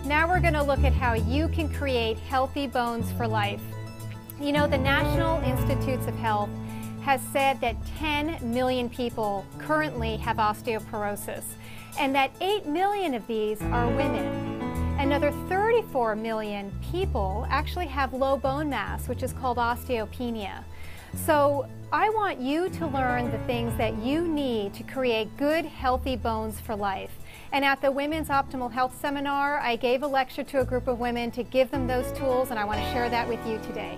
Now we're going to look at how you can create healthy bones for life. You know, the National Institutes of Health has said that 10 million people currently have osteoporosis, and that 8 million of these are women. Another 34 million people actually have low bone mass, which is called osteopenia. So I want you to learn the things that you need to create good, healthy bones for life. And at the Women's Optimal Health Seminar, I gave a lecture to a group of women to give them those tools, and I want to share that with you today.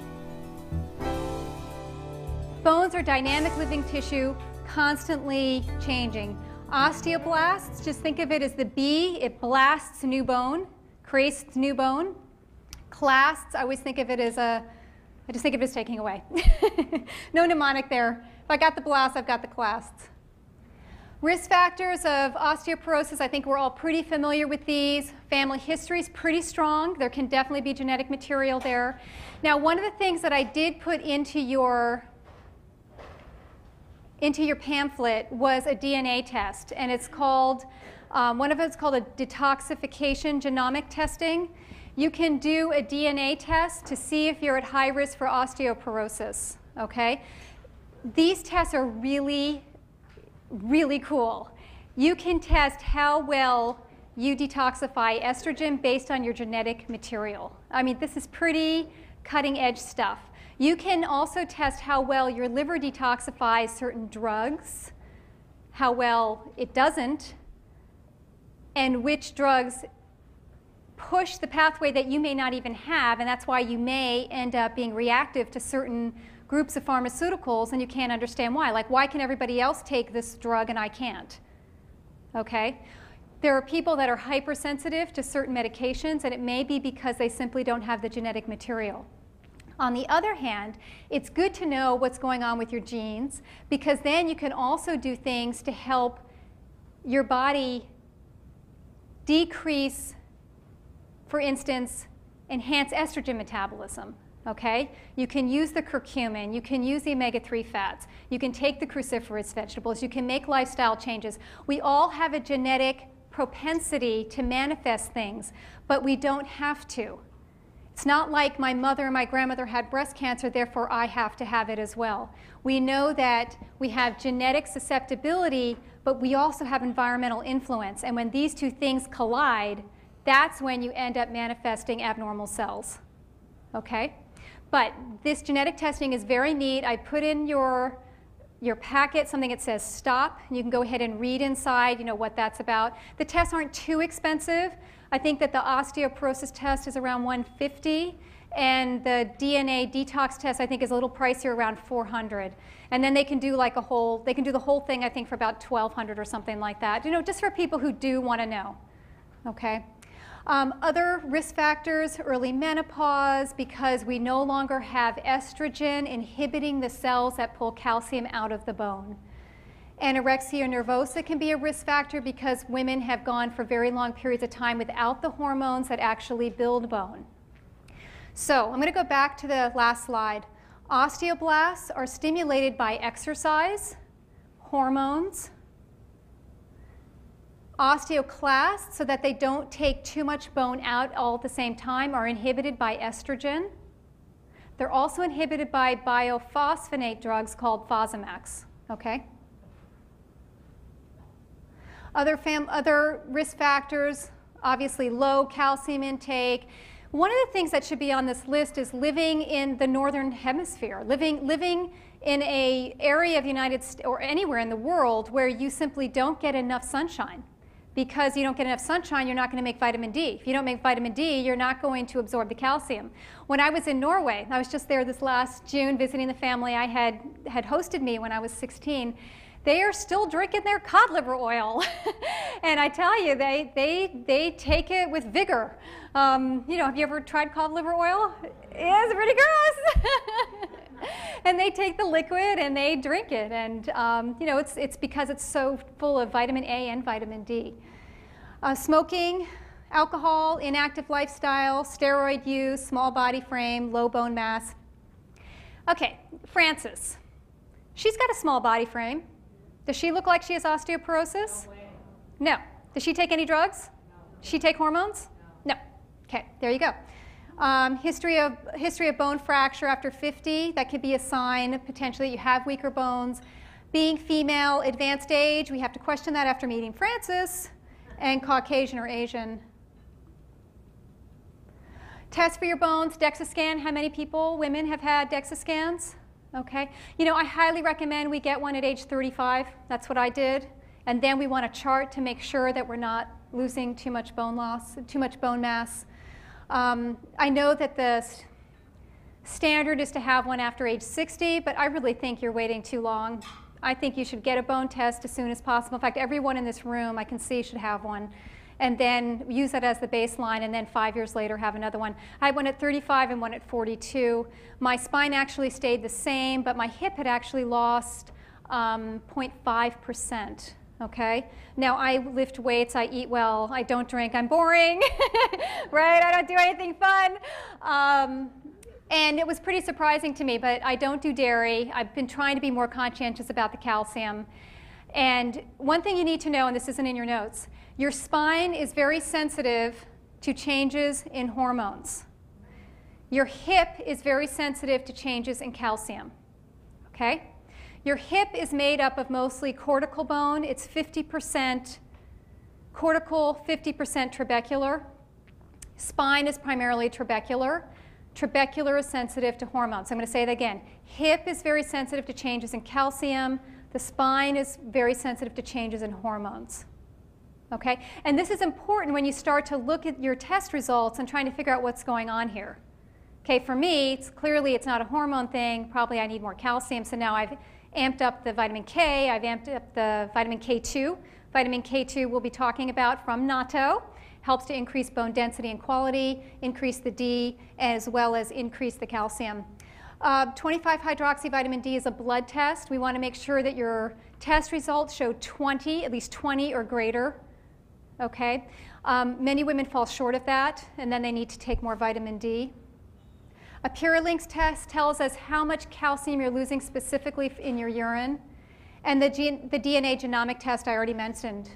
Bones are dynamic living tissue, constantly changing. Osteoblasts, just think of it as the bee. It blasts new bone, creates new bone. Clasts, I always think of it as I just think of it as taking away. No mnemonic there. If I got the blast, I've got the clasts. Risk factors of osteoporosis, I think we're all pretty familiar with these. Family history is pretty strong. There can definitely be genetic material there. Now, one of the things that I did put into your pamphlet was a DNA test, and it's called, one of it's called a detoxification genomic testing. You can do a DNA test to see if you're at high risk for osteoporosis, okay? These tests are really, really cool. You can test how well you detoxify estrogen based on your genetic material. I mean, this is pretty cutting edge stuff. You can also test how well your liver detoxifies certain drugs, how well it doesn't, and which drugs push the pathway that you may not even have, and that's why you may end up being reactive to certain groups of pharmaceuticals and you can't understand why. Like, why can everybody else take this drug and I can't? Okay? There are people that are hypersensitive to certain medications, and it may be because they simply don't have the genetic material. On the other hand, it's good to know what's going on with your genes, because then you can also do things to help your body decrease, for instance, enhance estrogen metabolism. Okay? You can use the curcumin, you can use the omega-3 fats, you can take the cruciferous vegetables, you can make lifestyle changes. We all have a genetic propensity to manifest things, but we don't have to. It's not like my mother and my grandmother had breast cancer, therefore I have to have it as well. We know that we have genetic susceptibility, but we also have environmental influence. And when these two things collide, that's when you end up manifesting abnormal cells. Okay? But this genetic testing is very neat. I put in your packet something that says stop. You can go ahead and read inside, you know, what that's about. The tests aren't too expensive. I think that the osteoporosis test is around $150, and the DNA detox test I think is a little pricier, around $400. And then they can do like they can do the whole thing I think for about $1,200 or something like that. You know, just for people who do want to know. Okay. Other risk factors, early menopause, because we no longer have estrogen inhibiting the cells that pull calcium out of the bone. Anorexia nervosa can be a risk factor because women have gone for very long periods of time without the hormones that actually build bone. So I'm going to go back to the last slide. Osteoblasts are stimulated by exercise, hormones. Osteoclasts, so that they don't take too much bone out all at the same time, are inhibited by estrogen. They're also inhibited by biophosphonate drugs called Fosamax. Okay? Other risk factors, obviously low calcium intake. One of the things that should be on this list is living in the northern hemisphere, living in an area of the United States or anywhere in the world where you simply don't get enough sunshine. Because you don't get enough sunshine, you're not going to make vitamin D. If you don't make vitamin D, you're not going to absorb the calcium. When I was in Norway, I was just there this last June visiting the family I had hosted me when I was 16. They are still drinking their cod liver oil. And I tell you, they take it with vigor. You know, have you ever tried cod liver oil? It's pretty gross. And they take the liquid and they drink it. And you know, it's because it's so full of vitamin A and vitamin D. Smoking, alcohol, inactive lifestyle, steroid use, small body frame, low bone mass. Okay, Francis. She's got a small body frame. Does she look like she has osteoporosis? No way. No. Does she take any drugs? No. Does she take hormones? No. Okay, there you go. History of bone fracture after 50, that could be a sign potentially that you have weaker bones. Being female, advanced age, we have to question that after meeting Francis, and Caucasian or Asian. Test for your bones, DEXA scan. How many people, women, have had DEXA scans? Okay. You know, I highly recommend we get one at age 35. That's what I did. And then we want a chart to make sure that we're not losing too much bone loss, too much bone mass. I know that the standard is to have one after age 60, but I really think you're waiting too long. I think you should get a bone test as soon as possible. In fact, everyone in this room I can see should have one. And then use that as the baseline, and then 5 years later have another one. I had one at 35 and one at 42. My spine actually stayed the same, but my hip had actually lost 0.5%. Okay? Now, I lift weights, I eat well, I don't drink, I'm boring, right? I don't do anything fun. And it was pretty surprising to me, but I don't do dairy. I've been trying to be more conscientious about the calcium. And one thing you need to know, and this isn't in your notes, your spine is very sensitive to changes in hormones. Your hip is very sensitive to changes in calcium. Okay? Your hip is made up of mostly cortical bone. It's 50% cortical, 50% trabecular. Spine is primarily trabecular. Trabecular is sensitive to hormones. I'm going to say that again. Hip is very sensitive to changes in calcium. The spine is very sensitive to changes in hormones. Okay? And this is important when you start to look at your test results and trying to figure out what's going on here. Okay, for me, clearly it's not a hormone thing. Probably I need more calcium. So now I've amped up the vitamin K. I've amped up the vitamin K2. Vitamin K2 we'll be talking about from natto. Helps to increase bone density and quality, increase the D, as well as increase the calcium. 25-hydroxy vitamin D is a blood test. We want to make sure that your test results show 20, at least 20 or greater. Okay? Many women fall short of that, and then they need to take more vitamin D. A Purilinks test tells us how much calcium you're losing specifically in your urine. And the DNA genomic test I already mentioned.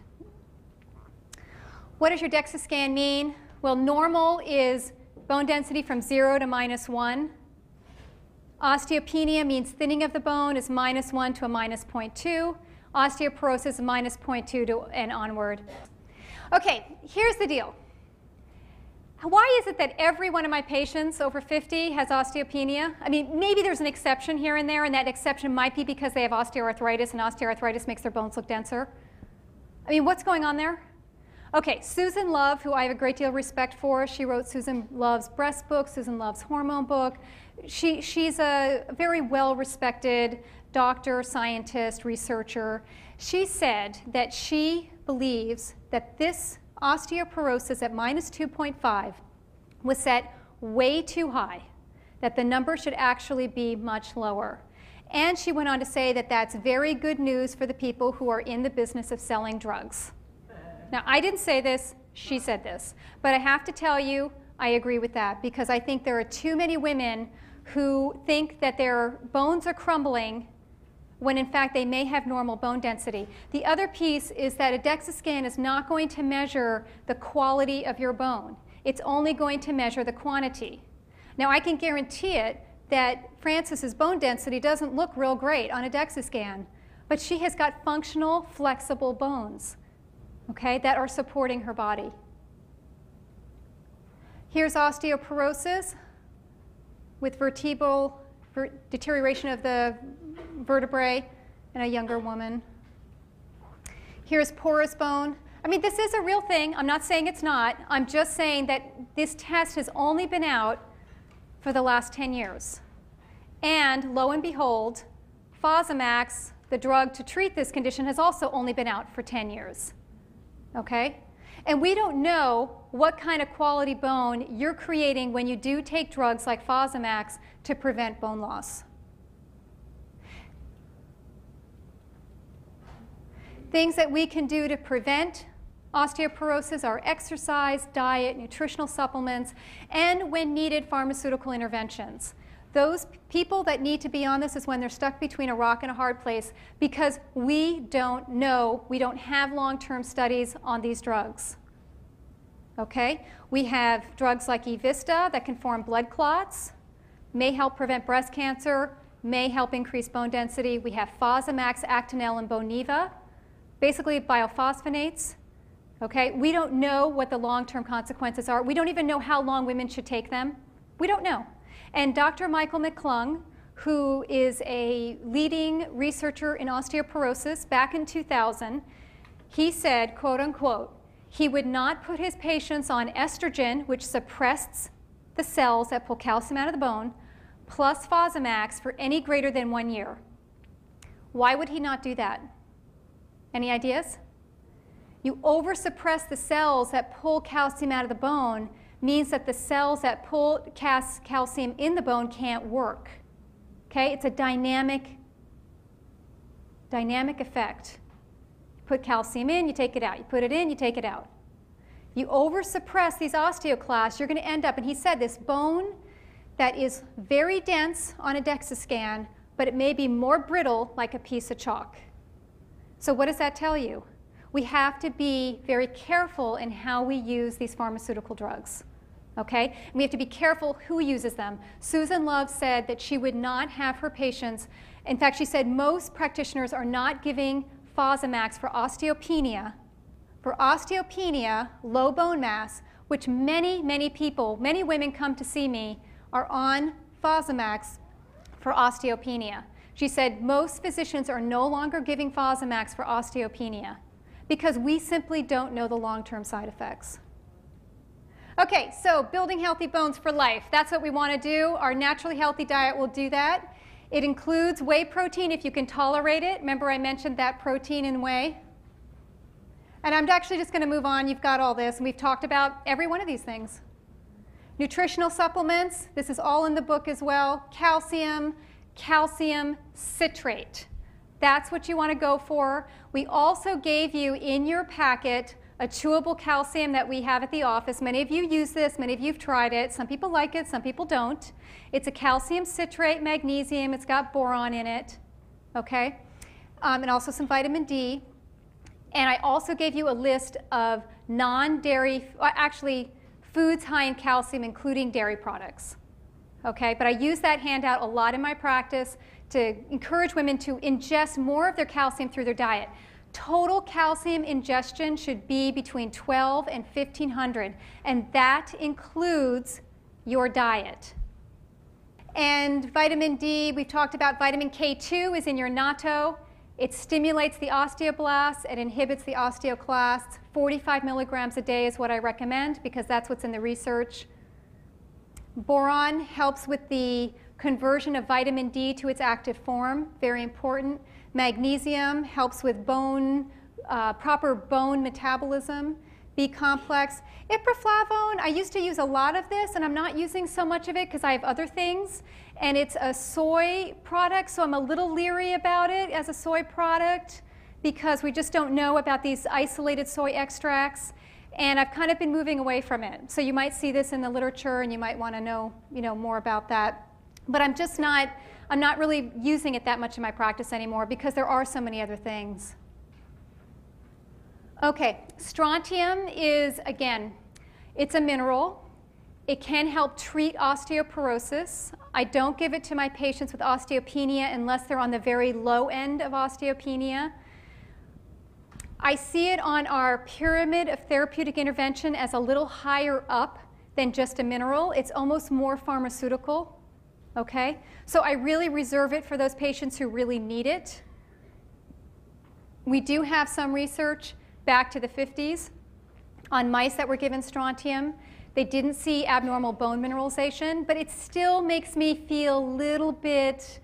What does your DEXA scan mean? Well, normal is bone density from 0 to -1. Osteopenia means thinning of the bone is -1 to a -0.2. Osteoporosis is -0.2 to and onward. Okay, here's the deal. Why is it that every one of my patients over 50 has osteopenia? I mean, maybe there's an exception here and there, and that exception might be because they have osteoarthritis, and osteoarthritis makes their bones look denser. I mean, what's going on there? Okay, Susan Love, who I have a great deal of respect for, she wrote Susan Love's breast book, Susan Love's hormone book. She's a very well-respected doctor, scientist, researcher. She said that she believes that this osteoporosis at -2.5 was set way too high, that the number should actually be much lower. And she went on to say that that's very good news for the people who are in the business of selling drugs. Now, I didn't say this, she said this, but I have to tell you, I agree with that, because I think there are too many women who think that their bones are crumbling when in fact they may have normal bone density. The other piece is that a DEXA scan is not going to measure the quality of your bone. It's only going to measure the quantity. Now, I can guarantee it that Frances's bone density doesn't look real great on a DEXA scan, but she has got functional, flexible bones, okay, that are supporting her body. Here's osteoporosis with vertebral deterioration of the vertebrae in a younger woman. Here's porous bone. I mean, this is a real thing. I'm not saying it's not. I'm just saying that this test has only been out for the last 10 years. And lo and behold, Fosamax, the drug to treat this condition, has also only been out for 10 years. Okay? And we don't know what kind of quality bone you're creating when you do take drugs like Fosamax to prevent bone loss. Things that we can do to prevent osteoporosis are exercise, diet, nutritional supplements, and when needed, pharmaceutical interventions. Those people that need to be on this is when they're stuck between a rock and a hard place, because we don't know, we don't have long-term studies on these drugs. Okay? We have drugs like Evista that can form blood clots, may help prevent breast cancer, may help increase bone density. We have Fosamax, Actonel, and Boniva, basically biophosphonates. Okay? We don't know what the long-term consequences are. We don't even know how long women should take them. We don't know. And Dr. Michael McClung, who is a leading researcher in osteoporosis back in 2000, he said, quote unquote, he would not put his patients on estrogen, which suppresses the cells that pull calcium out of the bone, plus Fosamax for any greater than 1 year. Why would he not do that? Any ideas? You oversuppress the cells that pull calcium out of the bone, means that the cells that pull calcium in the bone can't work. Okay? It's a dynamic effect. You put calcium in, you take it out. You put it in, you take it out. You oversuppress these osteoclasts, you're going to end up, and he said this bone that is very dense on a DEXA scan, but it may be more brittle like a piece of chalk. So what does that tell you? We have to be very careful in how we use these pharmaceutical drugs. Okay? And we have to be careful who uses them. Susan Love said that she would not have her patients, in fact, she said most practitioners are not giving Fosamax for osteopenia. For osteopenia, low bone mass, which many people, many women come to see me, are on Fosamax for osteopenia. She said most physicians are no longer giving Fosamax for osteopenia because we simply don't know the long-term side effects. Okay, so building healthy bones for life. That's what we want to do. Our naturally healthy diet will do that. It includes whey protein if you can tolerate it. Remember I mentioned that protein in whey? And I'm actually just going to move on. You've got all this, and we've talked about every one of these things. Nutritional supplements, this is all in the book as well. Calcium, calcium citrate. That's what you want to go for. We also gave you in your packet a chewable calcium that we have at the office. Many of you use this, many of you have tried it. Some people like it, some people don't. It's a calcium citrate magnesium. It's got boron in it, okay? And also some vitamin D. And I also gave you a list of non-dairy, actually foods high in calcium, including dairy products. Okay, but I use that handout a lot in my practice to encourage women to ingest more of their calcium through their diet. Total calcium ingestion should be between 12 and 1,500, and that includes your diet. And vitamin D, we've talked about. Vitamin K2 is in your natto. It stimulates the osteoblasts, it inhibits the osteoclasts. 45 milligrams a day is what I recommend because that's what's in the research. Boron helps with the conversion of vitamin D to its active form, very important. Magnesium helps with bone, proper bone metabolism. B complex. Iproflavone, I used to use a lot of this, and I'm not using so much of it because I have other things. And it's a soy product, so I'm a little leery about it as a soy product because we just don't know about these isolated soy extracts. And I've kind of been moving away from it. So you might see this in the literature, and you might want to know, more about that. But I'm not really using it that much in my practice anymore because there are so many other things. Okay, strontium is, again, it's a mineral. It can help treat osteoporosis. I don't give it to my patients with osteopenia unless they're on the very low end of osteopenia. I see it on our pyramid of therapeutic intervention as a little higher up than just a mineral. It's almost more pharmaceutical, okay? So I really reserve it for those patients who really need it. We do have some research back to the 50s on mice that were given strontium. They didn't see abnormal bone mineralization, but it still makes me feel a little bit,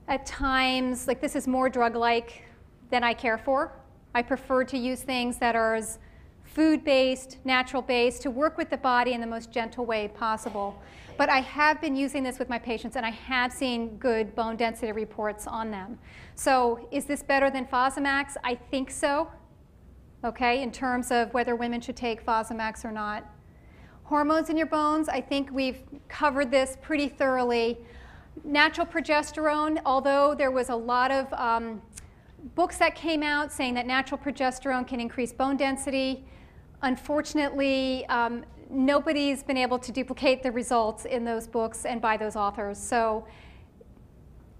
at times, like this is more drug-like than I care for. I prefer to use things that are as food-based, natural-based, to work with the body in the most gentle way possible. But I have been using this with my patients, and I have seen good bone density reports on them. So is this better than Fosamax? I think so. Okay, in terms of whether women should take Fosamax or not. Hormones in your bones, I think we've covered this pretty thoroughly. Natural progesterone, although there was a lot of books that came out saying that natural progesterone can increase bone density, unfortunately, nobody's been able to duplicate the results in those books and by those authors. So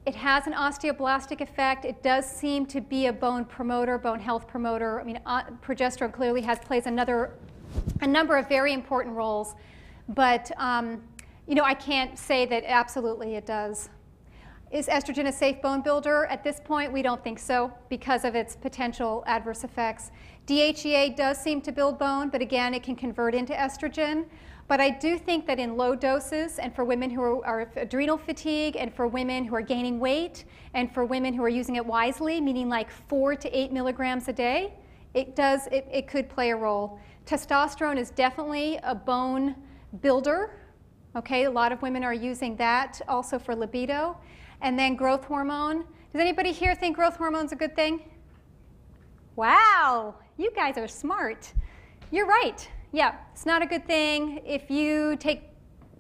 it has an osteoblastic effect. It does seem to be a bone promoter, bone health promoter. I mean, progesterone clearly plays a number of very important roles, but you know, I can't say that absolutely it does. Is estrogen a safe bone builder? At this point, we don't think so because of its potential adverse effects. DHEA does seem to build bone, but again, it can convert into estrogen. But I do think that in low doses, and for women who are adrenal fatigue, and for women who are gaining weight, and for women who are using it wisely, meaning like 4 to 8 milligrams a day, it could play a role. Testosterone is definitely a bone builder. Okay, a lot of women are using that also for libido. And then growth hormone. Does anybody here think growth hormone is a good thing? Wow, you guys are smart. You're right. Yeah, it's not a good thing. If you take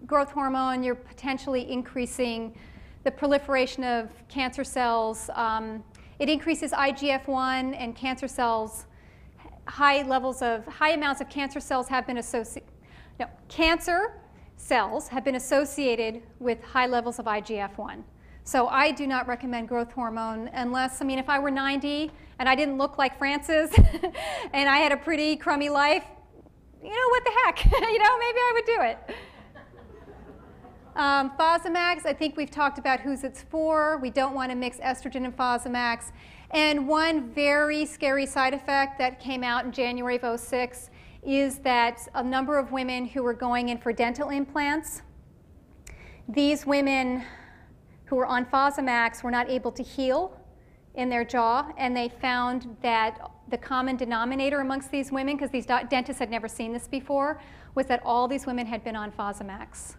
growth hormone, you're potentially increasing the proliferation of cancer cells. It increases IGF-1 and cancer cells. High amounts of cancer cells have been associated. No, cancer cells have been associated with high levels of IGF-1. So I do not recommend growth hormone unless, I mean, if I were 90 and I didn't look like Frances and I had a pretty crummy life, you know, what the heck? You know, maybe I would do it. Fosamax, I think we've talked about who's it's for. We don't want to mix estrogen and Fosamax. And one very scary side effect that came out in January of 2006 is that a number of women who were going in for dental implants, these women who were on Fosamax were not able to heal in their jaw, and they found that the common denominator amongst these women, because these dentists had never seen this before, was that all these women had been on Fosamax.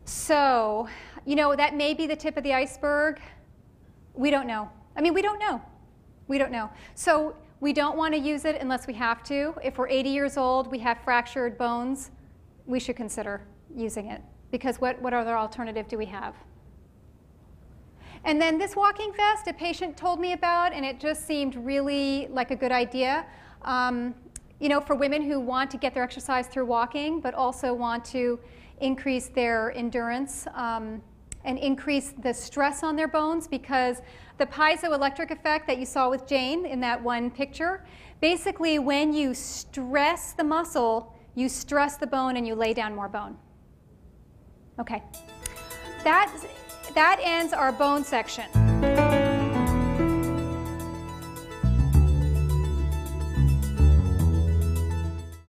So, you know, that may be the tip of the iceberg. We don't know. I mean, we don't know. We don't know. So we don't want to use it unless we have to. If we're 80 years old, we have fractured bones, we should consider using it, because what other alternative do we have? And then this walking vest, a patient told me about, and it just seemed really like a good idea. You know, for women who want to get their exercise through walking, but also want to increase their endurance and increase the stress on their bones, because the piezoelectric effect that you saw with Jane in that one picture, basically when you stress the muscle, you stress the bone and you lay down more bone. Okay. That ends our bone section.